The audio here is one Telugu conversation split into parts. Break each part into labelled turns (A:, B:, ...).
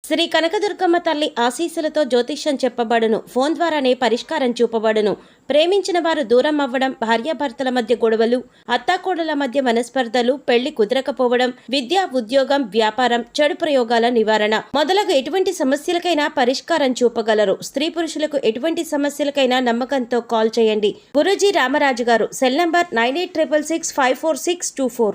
A: శ్రీ కనకదుర్గమ్మ తల్లి ఆశీస్సులతో జ్యోతిష్యం చెప్పబడును. ఫోన్ ద్వారానే పరిష్కారం చూపబడును. ప్రేమించిన వారు దూరం అవ్వడం, భార్యాభర్తల మధ్య గొడవలు, అత్తాకోడల మధ్య మనస్పర్ధలు, పెళ్లి కుదరకపోవడం, విద్య, ఉద్యోగం, వ్యాపారం, చెడు ప్రయోగాల నివారణ మొదలగు ఎటువంటి సమస్యలకైనా పరిష్కారం చూపగలరు. స్త్రీ పురుషులకు ఎటువంటి సమస్యలకైనా నమ్మకంతో కాల్ చేయండి. గురూజీ రామరాజు గారు. Cell number 9866654624.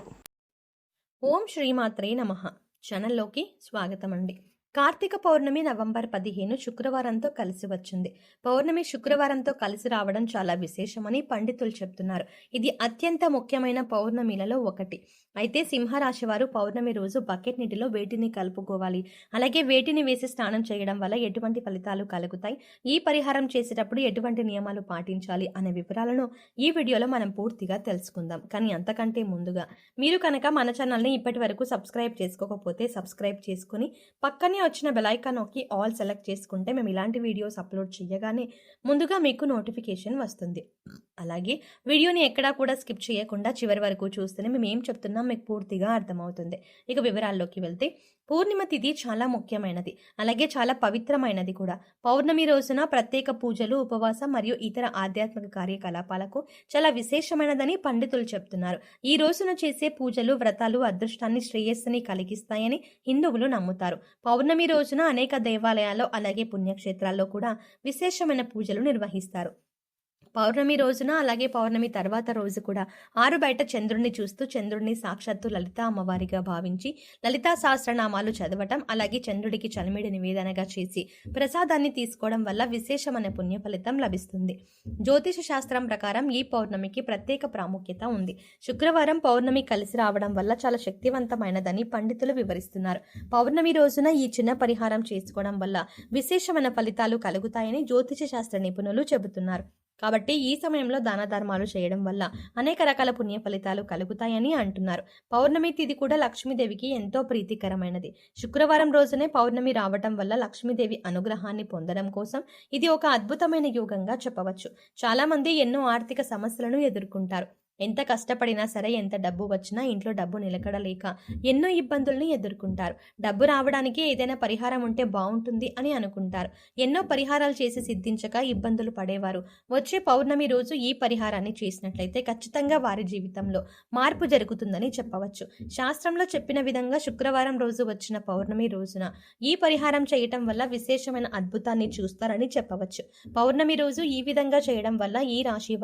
B: ఓం శ్రీమాత్రే నమః. ఛానల్లోకి స్వాగతం అండి. కార్తీక పౌర్ణమి నవంబర్ 15 శుక్రవారంతో కలిసి వచ్చింది. పౌర్ణమి శుక్రవారంతో కలిసి రావడం చాలా విశేషమని పండితులు చెప్తున్నారు. ఇది అత్యంత ముఖ్యమైన పౌర్ణమిలలో ఒకటి. అయితే సింహరాశి వారు పౌర్ణమి రోజు బకెట్ నీటిలో వేటిని కలుపుకోవాలి, అలాగే వేటిని వేసి స్నానం చేయడం వల్ల ఎటువంటి ఫలితాలు కలుగుతాయి, ఈ పరిహారం చేసేటప్పుడు ఎటువంటి నియమాలు పాటించాలి అనే వివరాలను ఈ వీడియోలో మనం పూర్తిగా తెలుసుకుందాం. కానీ అంతకంటే ముందుగా మీరు కనుక మన ఛానల్ని ఇప్పటి వరకు సబ్స్క్రైబ్ చేసుకోకపోతే సబ్స్క్రైబ్ చేసుకుని పక్కనే వచ్చిన బెల్ ఐకాన్ నొక్కి ఆల్ సెలెక్ట్ చేసుకుంటే మేము ఇలాంటి వీడియోస్ అప్లోడ్ చేయగానే ముందుగా మీకు నోటిఫికేషన్ వస్తుంది. అలాగే వీడియోని ఎక్కడా కూడా స్కిప్ చేయకుండా చివరి వరకు చూస్తేనే మేము ఏం చెప్తున్నాం మీకు పూర్తిగా అర్థమవుతుంది. ఇక వివరాల్లోకి వెళ్తే, పూర్ణిమ తిథి చాలా ముఖ్యమైనది, అలాగే చాలా పవిత్రమైనది కూడా. పౌర్ణమి రోజున ప్రత్యేక పూజలు, ఉపవాసం మరియు ఇతర ఆధ్యాత్మిక కార్యకలాపాలకు చాలా విశేషమైనదని పండితులు చెప్తున్నారు. ఈ రోజున చేసే పూజలు, వ్రతాలు అదృష్టాన్ని, శ్రేయస్సుని కలిగిస్తాయని హిందువులు నమ్ముతారు. పౌర్ణమి రోజున అనేక దేవాలయాల్లో అలాగే పుణ్యక్షేత్రాల్లో కూడా విశేషమైన పూజలు నిర్వహిస్తారు. పౌర్ణమి రోజున అలాగే పౌర్ణమి తర్వాత రోజు కూడా ఆరు బయట చంద్రుడిని చూస్తూ చంద్రుడిని సాక్షాత్తు లలిత అమ్మవారిగా భావించి లలితా సహస్రనామాలు చదవటం, అలాగే చంద్రుడికి చలిమిడి నివేదనగా చేసి ప్రసాదాన్ని తీసుకోవడం వల్ల విశేషమైన పుణ్య ఫలితం లభిస్తుంది. జ్యోతిష శాస్త్రం ప్రకారం ఈ పౌర్ణమికి ప్రత్యేక ప్రాముఖ్యత ఉంది. శుక్రవారం పౌర్ణమి కలిసి రావడం వల్ల చాలా శక్తివంతమైనదని పండితులు వివరిస్తున్నారు. పౌర్ణమి రోజున ఈ చిన్న పరిహారం చేసుకోవడం వల్ల విశేషమైన ఫలితాలు కలుగుతాయని జ్యోతిష శాస్త్ర నిపుణులు చెబుతున్నారు. కాబట్టి ఈ సమయంలో దాన ధర్మాలు చేయడం వల్ల అనేక రకాల పుణ్య ఫలితాలు కలుగుతాయని అంటున్నారు. పౌర్ణమి తిథి కూడా లక్ష్మీదేవికి ఎంతో ప్రీతికరమైనది. శుక్రవారం రోజునే పౌర్ణమి రావటం వల్ల లక్ష్మీదేవి అనుగ్రహాన్ని పొందడం కోసం ఇది ఒక అద్భుతమైన యోగంగా చెప్పవచ్చు. చాలా మంది ఎన్నో ఆర్థిక సమస్యలను ఎదుర్కొంటారు. ఎంత కష్టపడినా సరే, ఎంత డబ్బు వచ్చినా ఇంట్లో డబ్బు నిలకడలేక ఎన్నో ఇబ్బందుల్ని ఎదుర్కొంటారు. డబ్బు రావడానికి ఏదైనా పరిహారం ఉంటే బాగుంటుంది అని అనుకుంటారు. ఎన్నో పరిహారాలు చేసి సిద్ధించక ఇబ్బందులు పడేవారు వచ్చే పౌర్ణమి రోజు ఈ పరిహారాన్ని చేసినట్లయితే ఖచ్చితంగా వారి జీవితంలో మార్పు జరుగుతుందని చెప్పవచ్చు. శాస్త్రంలో చెప్పిన విధంగా శుక్రవారం రోజు వచ్చిన పౌర్ణమి రోజున ఈ పరిహారం చేయటం వల్ల విశేషమైన అద్భుతాన్ని చూస్తారని చెప్పవచ్చు. పౌర్ణమి రోజు ఈ విధంగా చేయడం వల్ల ఈ రాశి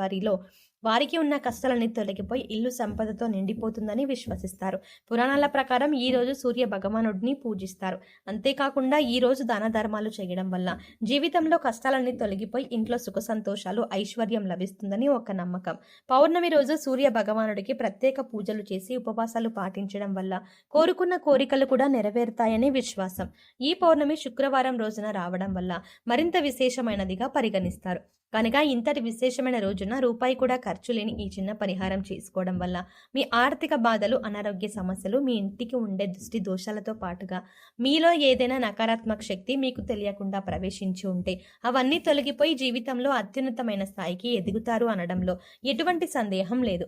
B: వారికి ఉన్న కష్టాలన్నీ తొలగిపోయి ఇల్లు సంపదతో నిండిపోతుందని విశ్వసిస్తారు. పురాణాల ప్రకారం ఈ రోజు సూర్య భగవానుడిని పూజిస్తారు. అంతేకాకుండా ఈ రోజు దాన ధర్మాలు చేయడం వల్ల జీవితంలో కష్టాలన్నీ తొలగిపోయి ఇంట్లో సుఖ సంతోషాలు, ఐశ్వర్యం లభిస్తుందని ఒక నమ్మకం. పౌర్ణమి రోజు సూర్య భగవానుడికి ప్రత్యేక పూజలు చేసి ఉపవాసాలు పాటించడం వల్ల కోరుకున్న కోరికలు కూడా నెరవేరుతాయని విశ్వాసం. ఈ పౌర్ణమి శుక్రవారం రోజున రావడం వల్ల మరింత విశేషమైనదిగా పరిగణిస్తారు. కనుక ఇంతటి విశేషమైన రోజున రూపాయి కూడా ఖర్చు లేని ఈ చిన్న పరిహారం చేసుకోవడం వల్ల మీ ఆర్థిక బాధలు, అనారోగ్య సమస్యలు, మీ ఇంటికి ఉండే దృష్టి దోషాలతో పాటుగా మీలో ఏదైనా నకారాత్మక శక్తి మీకు తెలియకుండా ప్రవేశించి ఉంటే అవన్నీ తొలగిపోయి జీవితంలో అత్యున్నతమైన స్థాయికి ఎదుగుతారు అనడంలో ఎటువంటి సందేహం లేదు.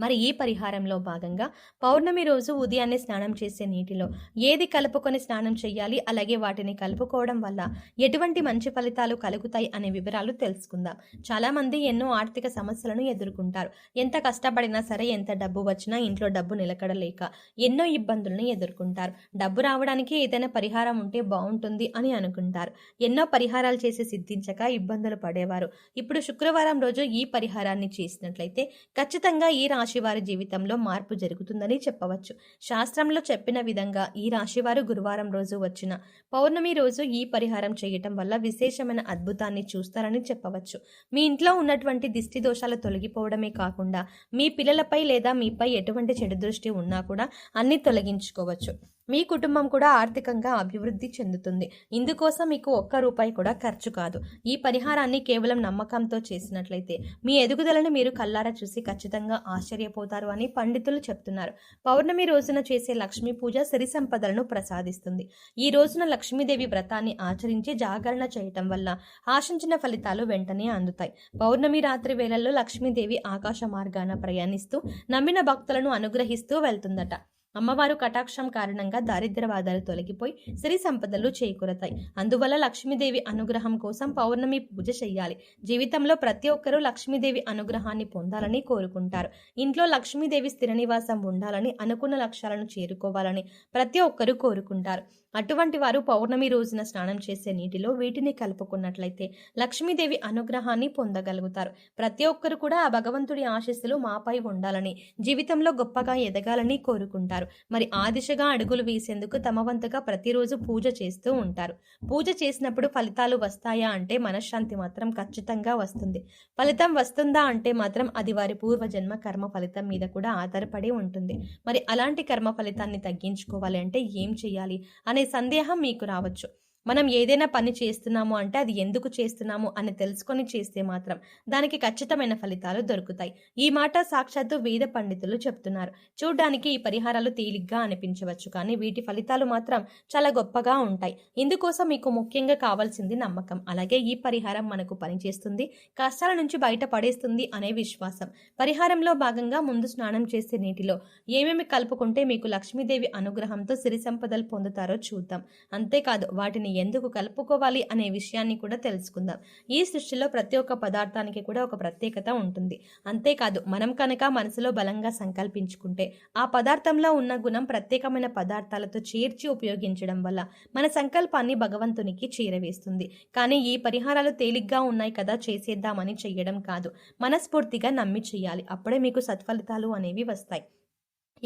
B: మరి ఈ పరిహారంలో భాగంగా పౌర్ణమి రోజు ఉదయాన్నే స్నానం చేసే నీటిలో ఏది కలుపుకొని స్నానం చేయాలి, అలాగే వాటిని కలుపుకోవడం వల్ల ఎటువంటి మంచి ఫలితాలు కలుగుతాయి అనే వివరాలు తెలుసుకుందాం. చాలా మంది ఎన్నో ఆర్థిక సమస్యలను ఎదుర్కొంటారు. ఎంత కష్టపడినా సరే, ఎంత డబ్బు వచ్చినా ఇంట్లో డబ్బు నిలకడలేక ఎన్నో ఇబ్బందులను ఎదుర్కొంటారు. డబ్బు రావడానికి ఏదైనా పరిహారం ఉంటే బాగుంటుంది అని అనుకుంటారు. ఎన్నో పరిహారాలు చేసి సిద్ధించక ఇబ్బందులు పడేవారు ఇప్పుడు శుక్రవారం రోజు ఈ పరిహారాన్ని చేసినట్లయితే ఖచ్చితంగా ఈ రాశి వారి జీవితంలో మార్పు జరుగుతుందని చెప్పవచ్చు. శాస్త్రంలో చెప్పిన విధంగా ఈ రాశివారు గురువారం రోజు వచ్చిన పౌర్ణమి రోజు ఈ పరిహారం చేయటం వల్ల విశేషమైన అద్భుతాన్ని చూస్తారని చెప్పవచ్చు. మీ ఇంట్లో ఉన్నటువంటి దిష్టి దోషాలు తొలగిపోవడమే కాకుండా మీ పిల్లలపై లేదా మీపై ఎటువంటి చెడు దృష్టి ఉన్నా కూడా అన్ని తొలగించుకోవచ్చు. మీ కుటుంబం కూడా ఆర్థికంగా అభివృద్ధి చెందుతుంది. ఇందుకోసం మీకు ఒక్క రూపాయి కూడా ఖర్చు కాదు. ఈ పరిహారాన్ని కేవలం నమ్మకంతో చేసినట్లయితే మీ ఎదుగుదలను మీరు కల్లారా చూసి ఖచ్చితంగా ఆశ్చర్యపోతారు అని పండితులు చెప్తున్నారు. పౌర్ణమి రోజున చేసే లక్ష్మీ పూజ సిరి సంపదలను ప్రసాదిస్తుంది. ఈ రోజున లక్ష్మీదేవి వ్రతాన్ని ఆచరించి జాగరణ చేయటం వల్ల ఆశించిన ఫలితాలు వెంటనే అందుతాయి. పౌర్ణమి రాత్రి వేళల్లో లక్ష్మీదేవి ఆకాశ మార్గాన ప్రయాణిస్తూ నమ్మిన భక్తులను అనుగ్రహిస్తూ వెళ్తుందట. అమ్మవారు కటాక్షం కారణంగా దారిద్ర్య బాధలు తొలగిపోయి సిరి సంపదలు చేకూరతాయి. అందువల్ల లక్ష్మీదేవి అనుగ్రహం కోసం పౌర్ణమి పూజ చేయాలి. జీవితంలో ప్రతి ఒక్కరూ లక్ష్మీదేవి అనుగ్రహాన్ని పొందాలని కోరుకుంటారు. ఇంట్లో లక్ష్మీదేవి స్థిర నివాసం ఉండాలని, అనుకున్న లక్ష్యాలను చేరుకోవాలని ప్రతి ఒక్కరూ కోరుకుంటారు. అటువంటి వారు పౌర్ణమి రోజున స్నానం చేసే నీటిలో వీటిని కలుపుకున్నట్లయితే లక్ష్మీదేవి అనుగ్రహాన్ని పొందగలుగుతారు. ప్రతి ఒక్కరు కూడా ఆ భగవంతుడి ఆశీస్సులు మాపై ఉండాలని, జీవితంలో గొప్పగా ఎదగాలని కోరుకుంటారు. మరి ఆ దిశగా అడుగులు వేసేందుకు తమ వంతుగా ప్రతిరోజు పూజ చేస్తూ ఉంటారు. పూజ చేసినప్పుడు ఫలితాలు వస్తాయా అంటే మనశ్శాంతి మాత్రం ఖచ్చితంగా వస్తుంది. ఫలితం వస్తుందా అంటే మాత్రం అది వారి పూర్వజన్మ కర్మ ఫలితం మీద కూడా ఆధారపడి ఉంటుంది. మరి అలాంటి కర్మ ఫలితాన్ని తగ్గించుకోవాలి అంటే ఏం చేయాలి అనే సందేహం మీకు రావచ్చు. మనం ఏదైనా పని చేస్తున్నాము అంటే అది ఎందుకు చేస్తున్నాము అని తెలుసుకొని చేస్తే మాత్రం దానికి ఖచ్చితమైన ఫలితాలు దొరుకుతాయి. ఈ మాట సాక్షాత్తు వేద పండితులు చెప్తున్నారు. చూడ్డానికి ఈ పరిహారాలు తేలిగ్గా అనిపించవచ్చు, కానీ వీటి ఫలితాలు మాత్రం చాలా గొప్పగా ఉంటాయి. ఇందుకోసం మీకు ముఖ్యంగా కావాల్సింది నమ్మకం. అలాగే ఈ పరిహారం మనకు పనిచేస్తుంది, కష్టాల నుంచి బయటపడేస్తుంది అనే విశ్వాసం. పరిహారంలో భాగంగా ముందు స్నానం చేసే నీటిలో ఏమేమి కలుపుకుంటే మీకు లక్ష్మీదేవి అనుగ్రహంతో సిరి సంపదలు పొందుతారో చూద్దాం. అంతేకాదు వాటిని ఎందుకు కలుపుకోవాలి అనే విషయాన్ని కూడా తెలుసుకుందాం. ఈ సృష్టిలో ప్రతి ఒక్క పదార్థానికి కూడా ఒక ప్రత్యేకత ఉంటుంది. అంతేకాదు మనం కనుక మనసులో బలంగా సంకల్పించుకుంటే ఆ పదార్థంలో ఉన్న గుణం ప్రత్యేకమైన పదార్థాలతో చేర్చి ఉపయోగించడం వల్ల మన సంకల్పాన్ని భగవంతునికి చేరవేస్తుంది. కానీ ఈ పరిహారాలు తేలిగ్గా ఉన్నాయి కదా చేసేద్దామని చెయ్యడం కాదు, మనస్ఫూర్తిగా నమ్మి చెయ్యాలి. అప్పుడే మీకు సత్ఫలితాలు అనేవి వస్తాయి.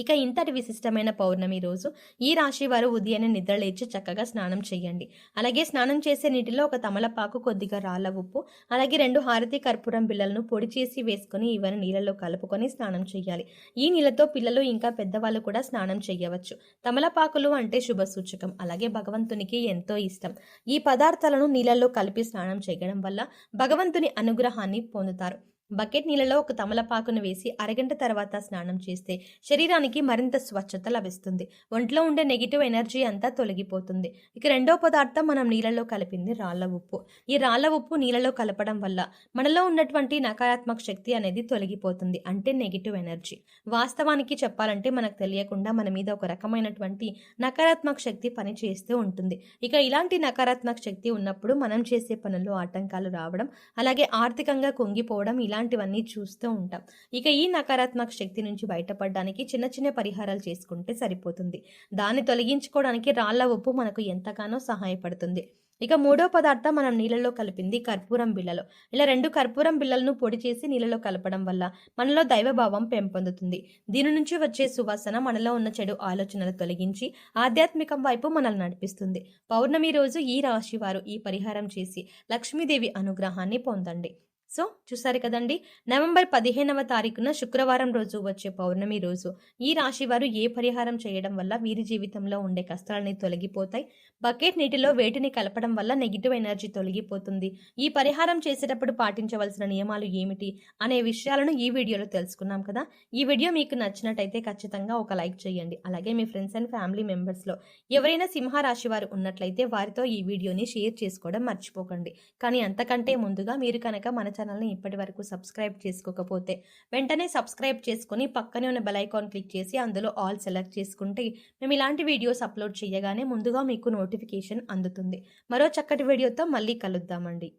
B: ఇక ఇంతటి విశిష్టమైన పౌర్ణమి రోజు ఈ రాశి వారు ఉదయాన్నే నిద్రలేచి చక్కగా స్నానం చేయండి. అలాగే స్నానం చేసే నీటిలో ఒక తమలపాకు, కొద్దిగా రాళ్ళ ఉప్పు, అలాగే 2 హారతి కర్పూరం బిళ్ళలను పొడి చేసి వేసుకొని ఇవన్నీ నీళ్ళలో కలుపుకొని స్నానం చేయాలి. ఈ నీళ్ళతో పిల్లలు ఇంకా పెద్దవాళ్ళు కూడా స్నానం చేయవచ్చు. తమలపాకులు అంటే శుభ సూచకం, అలాగే భగవంతునికి ఎంతో ఇష్టం. ఈ పదార్థాలను నీళ్ళల్లో కలిపి స్నానం చేయడం వల్ల భగవంతుని అనుగ్రహాన్ని పొందుతారు. బకెట్ నీళ్ళలో ఒక తమలపాకును వేసి అరగంట తర్వాత స్నానం చేస్తే శరీరానికి మరింత స్వచ్ఛత లభిస్తుంది. ఒంట్లో ఉండే నెగిటివ్ ఎనర్జీ అంతా తొలగిపోతుంది. ఇక రెండో పదార్థం మనం నీళ్ళలో కలిపింది రాళ్ల ఉప్పు. ఈ రాళ్ల ఉప్పు నీళ్ళలో కలపడం వల్ల మనలో ఉన్నటువంటి నకారాత్మక శక్తి అనేది తొలగిపోతుంది, అంటే నెగిటివ్ ఎనర్జీ. వాస్తవానికి చెప్పాలంటే మనకు తెలియకుండా మన మీద ఒక రకమైనటువంటి నకారాత్మక శక్తి పని చేస్తూ ఉంటుంది. ఇక ఇలాంటి నకారాత్మక శక్తి ఉన్నప్పుడు మనం చేసే పనుల్లో ఆటంకాలు రావడం, అలాగే ఆర్థికంగా కుంగిపోవడం ఇలాంటివన్నీ చూస్తూ ఉంటాం. ఇక ఈ నకారాత్మక శక్తి నుంచి బయటపడడానికి చిన్న చిన్న పరిహారాలు చేసుకుంటే సరిపోతుంది. దాన్ని తొలగించుకోవడానికి రాళ్ల ఉప్పు మనకు ఎంతగానో సహాయపడుతుంది. ఇక మూడో పదార్థం మనం నీళ్ళలో కలిపింది కర్పూరం బిళ్ళలు. ఇలా 2 కర్పూరం బిళ్ళలను పొడి చేసి నీళ్ళలో కలపడం వల్ల మనలో దైవభావం పెంపొందుతుంది. దీని నుంచి వచ్చే సువాసన మనలో ఉన్న చెడు ఆలోచనలు తొలగించి ఆధ్యాత్మికం వైపు మనల్ని నడిపిస్తుంది. పౌర్ణమి రోజు ఈ రాశి వారు ఈ పరిహారం చేసి లక్ష్మీదేవి అనుగ్రహాన్ని పొందండి. సో చూసారు కదండి, నవంబర్ 15వ తారీఖున శుక్రవారం రోజు వచ్చే పౌర్ణమి రోజు ఈ రాశి వారు ఏ పరిహారం చేయడం వల్ల వీరి జీవితంలో ఉండే కష్టాలని తొలగిపోతాయి, బకెట్ నీటిలో వేటిని కలపడం వల్ల నెగిటివ్ ఎనర్జీ తొలగిపోతుంది, ఈ పరిహారం చేసేటప్పుడు పాటించవలసిన నియమాలు ఏమిటి అనే విషయాలను ఈ వీడియోలో తెలుసుకున్నాం కదా. ఈ వీడియో మీకు నచ్చినట్టయితే ఖచ్చితంగా ఒక లైక్ చేయండి. అలాగే మీ ఫ్రెండ్స్ అండ్ ఫ్యామిలీ మెంబర్స్లో ఎవరైనా సింహరాశి వారు ఉన్నట్లయితే వారితో ఈ వీడియోని షేర్ చేసుకోవడం మర్చిపోకండి. కానీ అంతకంటే ముందుగా మీరు కనుక మన ఛానల్ని ఇప్పటి వరకు సబ్స్క్రైబ్ చేసుకోకపోతే వెంటనే సబ్స్క్రైబ్ చేసుకుని పక్కనే ఉన్న బెల్ ఐకాన్ క్లిక్ చేసి అందులో ఆల్ సెలెక్ట్ చేసుకుంటే మేము ఇలాంటి వీడియోస్ అప్లోడ్ చేయగానే ముందుగా మీకు నోటిఫికేషన్ అందుతుంది. మరో చక్కటి వీడియోతో మళ్ళీ కలుద్దామండి.